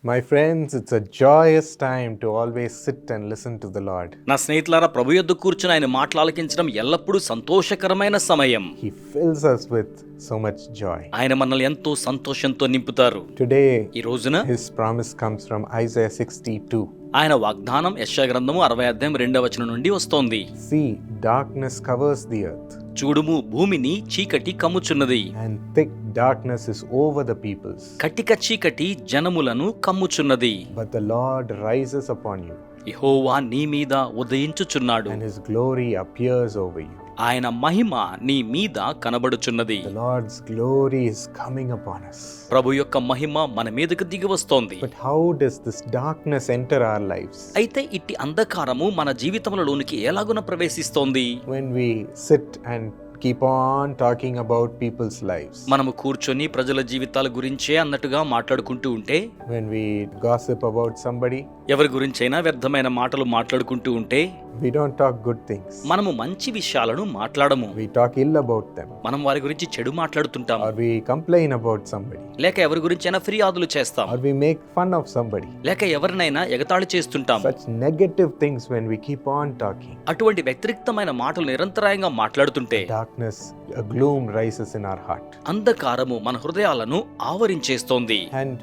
My friends, it's a joyous time to always sit and listen to the Lord. నా స్నేహితులారా, ప్రభు యొద్ద కూర్చుని ఆయన మాటలు ఆలకించడం ఎల్లప్పుడూ సంతోషకరమైన సమయం. He fills us with so much joy. ఆయన మనల్ని ఎంతో సంతోషంతో నింపుతారు. Today, ఈ రోజున his promise comes from Isaiah 62. ఆయన వాగ్దానం యెషయా గ్రంథము 60:2 నుండి వస్తోంది. See, darkness covers the earth, చూడుము, భూమిని చీకటి కమ్ముచున్నది, and thick darkness is over the peoples. కటిక చీకటి జనములను కమ్ముచున్నది. But the Lord rises upon you, యెహోవా నీ మీద ఉదయించుచున్నాడు, and his glory appears over you. ఆయన మహిమ నీ మీద కనబడుచున్నది. The Lord's glory is coming upon us. ప్రభు యొక్క మహిమ మన మీదకు దిగి వస్తోంది. But how does this darkness enter our lives? అయితే ఇట్టి అంధకారము మన జీవితములలోనికి ఎలాగున ప్రవేశిస్తోంది? When we sit and keep on talking about people's lives. మనము కూర్చొని ప్రజల జీవితాల గురించే అన్నట్టుగా మాట్లాడుకుంటూ ఉంటే, When we gossip about somebody, ఎవరి గురించైనా వ్యర్థమైన మాటలు మాట్లాడుకుంటూ ఉంటే, we don't talk good things. మనము మంచి విషయాలను మాట్లాడము. We talk ill about them. మనం వారి గురించి చెడు మాట్లాడుతుంటాం, Or we complain about somebody. లేక ఎవరి గురించైనా ఫిర్యాదులు చేస్తాం, Or we make fun of somebody. లేక ఎవరినైనా ఎగతాళి చేస్తుంటాం. Such negative things when we keep on talking. అటువంటి వ్యతిరేక్తమైన మాటలు నిరంతరాయంగా మాట్లాడుతుంటే Darkness, a gloom rises in our heart. అంధకారము మన హృదయాలను ఆవరించేస్తోంది. And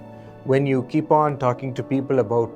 when you keep on talking to people about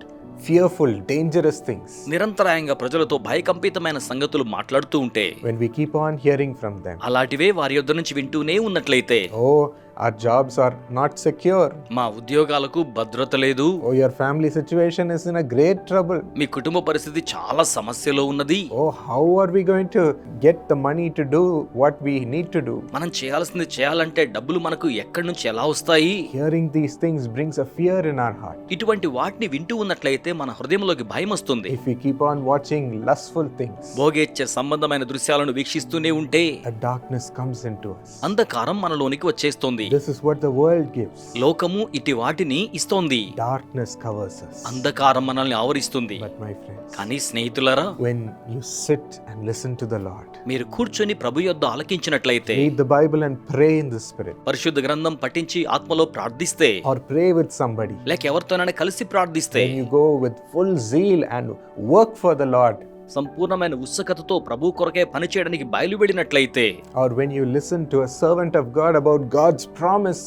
fearful, dangerous things, నిరంతరాయంగా ప్రజలతో భయకంపితమైన సంగతులు మాట్లాడుతూ ఉంటే, when we keep on hearing from them, అలాంటివే వారి యొద్ద నుంచి వింటూనే ఉన్నట్లయితే, oh, our jobs are not secure. మా ఉద్యోగాలకు భద్రత లేదు, Oh, your family situation is in a great trouble. మీ కుటుంబ పరిస్థితి చాలా సమస్యలో ఉన్నది, Oh, how are we going to get the money to do what we need to do? మనం చేయాల్సింది చేయాలంటే డబ్బులు మనకు ఎక్కడి నుంచి ఎలా వస్తాయి? Hearing these things brings a fear in our heart. ఇటువంటి వాటిని వింటూ ఉన్నట్లయితే మన హృదయంలోకి భయం వస్తుంది. If we keep on watching lustful things, భోగేచ్ఛ సంబంధమైన దృశ్యాలను వీక్షిస్తూనే ఉంటే a darkness comes into us. అంధకారం మనలోనికి వచ్చేస్తుంది. This is what the world gives. లోకము ఇటు వాటిని ఇస్తోంది. Darkness covers us. అంధకారం మనల్ని ఆవరిస్తుంది. But my friends, కానీ స్నేహితులారా, when you sit and listen to the Lord, మీరు కూర్చొని ప్రభు యొద్ద ఆలకించినట్లయితే, read the Bible and pray in the Spirit, పరిశుద్ధ గ్రంథం పఠించి ఆత్మలో ప్రార్థిస్తే, or pray with somebody, లేక ఎవరితోనైనా కలిసి ప్రార్థిస్తే, when you go with full zeal and work for the Lord, సంపూర్ణమైన ఉత్సుకతతో ప్రభు కొరకే పనిచేయడానికి బయలువెడినట్లయితే, or when you listen to a servant of God about God's promise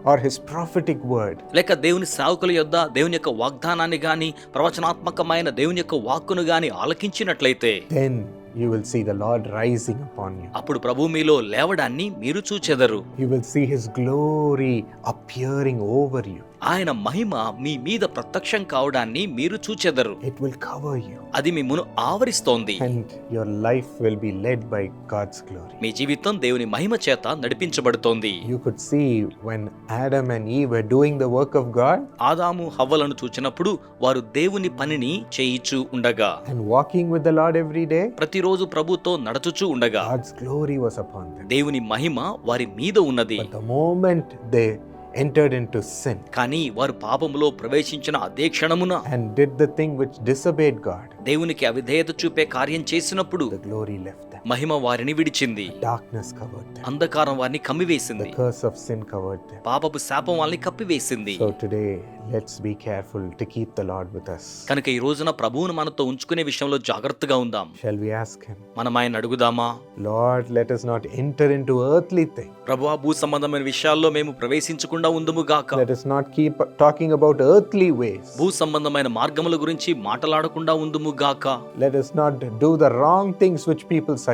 or his prophetic word, లేక దేవుని సేవకుల యొద్ద దేవుని యొక్క వాగ్దానాన్ని గాని ప్రవచనాత్మకమైన దేవుని యొక్క వాక్కును గాని ఆలకించినట్లయితే, then you will see the Lord rising upon you. అప్పుడు ప్రభు మీలో లేవడాన్ని మీరు చూచెదరు. You will see his glory appearing over you. ఆయన మహిమ మీ మీద ప్రత్యక్షం కావడాన్ని మీరు చూచెదరు. It will cover you, అది మిమ్మును ఆవరిస్తోంది. and your life will be led by God's glory. మీ జీవితం దేవుని మహిమ చేత నడిపించబడుతోంది. You could see when Adam and Eve were doing the work of God ఆదాము హవ్వలను చూచినప్పుడు వారు దేవుని పనిని చేయిచూ ఉండగా, and walking with the Lord every day, ప్రతిరోజు ప్రభుతో నడుచుచూ ఉండగా, God's glory was upon them. దేవుని మహిమ వారి మీద ఉన్నది. But the moment they entered into sin కానీ వారు పాపములో ప్రవేశించిన అదే క్షణమున and did the thing which disobeyed God, దేవునికి అవిధేయత చూపే కార్యం చేసినప్పుడు the glory left them. మహిమ వారిని విడిచింది. Darkness covered them. అంధకారం వారిని కమ్మివేసింది. The curse of sin covered them. పాపపు శాపం వాళ్ళని కప్పివేసింది. So today, let's be careful to keep the Lord with us. కనుక ఈ రోజున ప్రభువును మనతో ఉంచుకునే విషయంలో జాగ్రత్తగా ఉందాం. Shall we ask him? మనం ఆయన అడుగుదామా? Lord, let us not enter into earthly things. ప్రభువా, భూ సంబంధమైన విషయాల్లో మేము ప్రవేశించకుండా ఉందుము గాక. Let us not keep talking about earthly ways. భూ సంబంధమైన మార్గముల గురించి మాట్లాడకుండా ఉందుము గాక. Let us not do the wrong things which people suggest.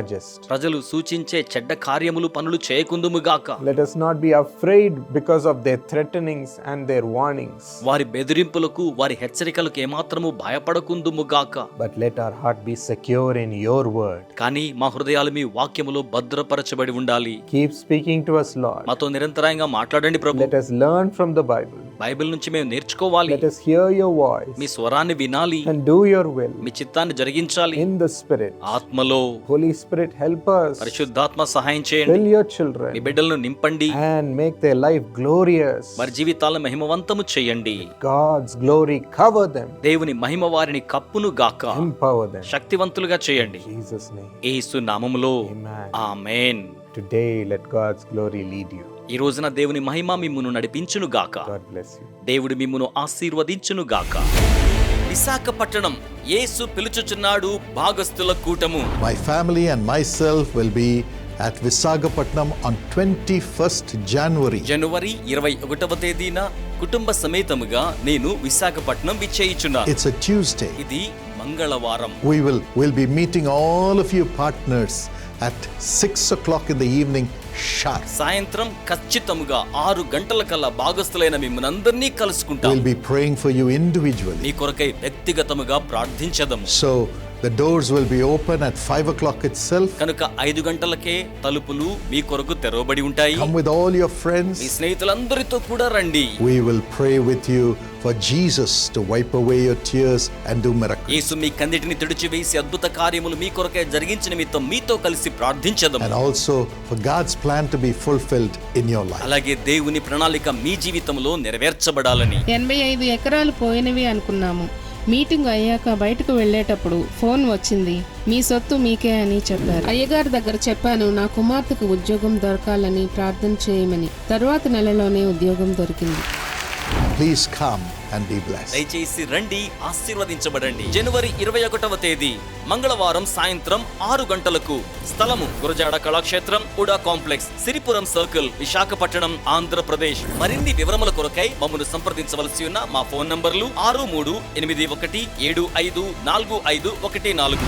ప్రజలు సూచించే చెడ్డ కార్యములు పనులు చేయకుందుము గాక. Let us not be afraid because of their threatenings and their warnings. వారి బెదిరింపులకు, వారి హెచ్చరికలకు ఏమాత్రము భయపడకుందుము గాక. But let our heart be secure in your word. కానీ మా హృదయాలు మీ వాక్యములో భద్రపరచబడి ఉండాలి. Keep speaking to us, Lord. మాతో నిరంతరాయంగా మాట్లాడండి ప్రభు. Let us learn from the Bible. Bible నుంచి మేము నేర్చుకోవాలి. Let us hear your voice మీ స్వరాన్ని వినాలి. and do your will మీ చిత్తాన్ని జరిగించాలి. in the Spirit. ఆత్మలో Holy Spirit, help us. పరిశుద్ధాత్మ సహాయం చేయండి. Fill your మీ children బిడ్డలను నింపండి. and make their life glorious. వారి జీవితాలను మహిమవంతము చేయండి. God's glory cover them. దేవుని మహిమ వారిని కప్పును గాక. Empower them. శక్తివంతులుగా చేయండి. In Jesus' name. యేసు నామములో Amen. Amen. Today, let God's glory lead you. ఈ రోజున దేవుని మహిమ మిమ్మును నడిపించును గాక. God bless you. దేవుడు మిమ్మును ఆశీర్వదించును గాక. విశాఖపట్నం యేసు పిలుచుచున్నాడు భాగస్థుల కూటము. My family and myself will be at Visakhapatnam on 21st January. జనవరి 21వ తేదీన కుటుంబ సమేతముగా నేను విశాఖపట్నం విచ్చేయుచున్నాను. It's a Tuesday. ఇది మంగళవారం. We'll be meeting all of you partners at 6 o'clock in the evening sharp. సాయంత్రం ఖచ్చితంగా 6 గంటల కల్లా భాగస్థులైన మిమ్మల్ని కలుసుకుంటాం. We'll be praying for you individually. మీ కొరకై వ్యక్తిగతముగా ప్రార్థించదము. So the doors will be open at 5 o'clock itself. కనుక 5 గంటలకే తలుపులు మీ కొరకు తెరవబడి ఉంటాయి. Come with all your me friends. స్నేహితులందరితో కూడా రండి. We will pray with you for Jesus to wipe away your tears and do miracles. యేసు మీ కన్నీటిని తుడిచివేసి అద్భుత కార్యములు మీ కొరకై జరిగించిన నిమిత్తం మీతో కలిసి ప్రార్థించదము. And also for God's plan to be fulfilled in your life. అలాగే దేవుని ప్రణాళిక మీ జీవితంలో నెరవేర్చబడాలని. 85 ఎకరాలు పోయినవి అనుకున్నాము. మీటింగ్ అయ్యాక బయటకు వెళ్ళేటప్పుడు ఫోన్ వచ్చింది, మీ సొత్తు మీకే అని చెప్పారు. అయ్యగారి దగ్గర చెప్పాను నా కుమార్తెకు ఉద్యోగం దొరకాలని ప్రార్థన చేయమని. తరువాత నెలలోనే ఉద్యోగం దొరికింది. Please come and be blessed. దయచేసి రండి, ఆశీర్వదించబడండి. జనవరి 21వ తేదీ మంగళవారం సాయంత్రం 6 గంటలకు. స్థలము గురజాడ కళాక్షేత్రం, ఉడా కాంప్లెక్స్, సిరిపురం సర్కిల్, విశాఖపట్నం, ఆంధ్రప్రదేశ్. మరిన్ని వివరముల కొరకై మమ్మల్ని సంప్రదించవలసి ఉన్న మా ఫోన్ నంబర్లు 6381754514.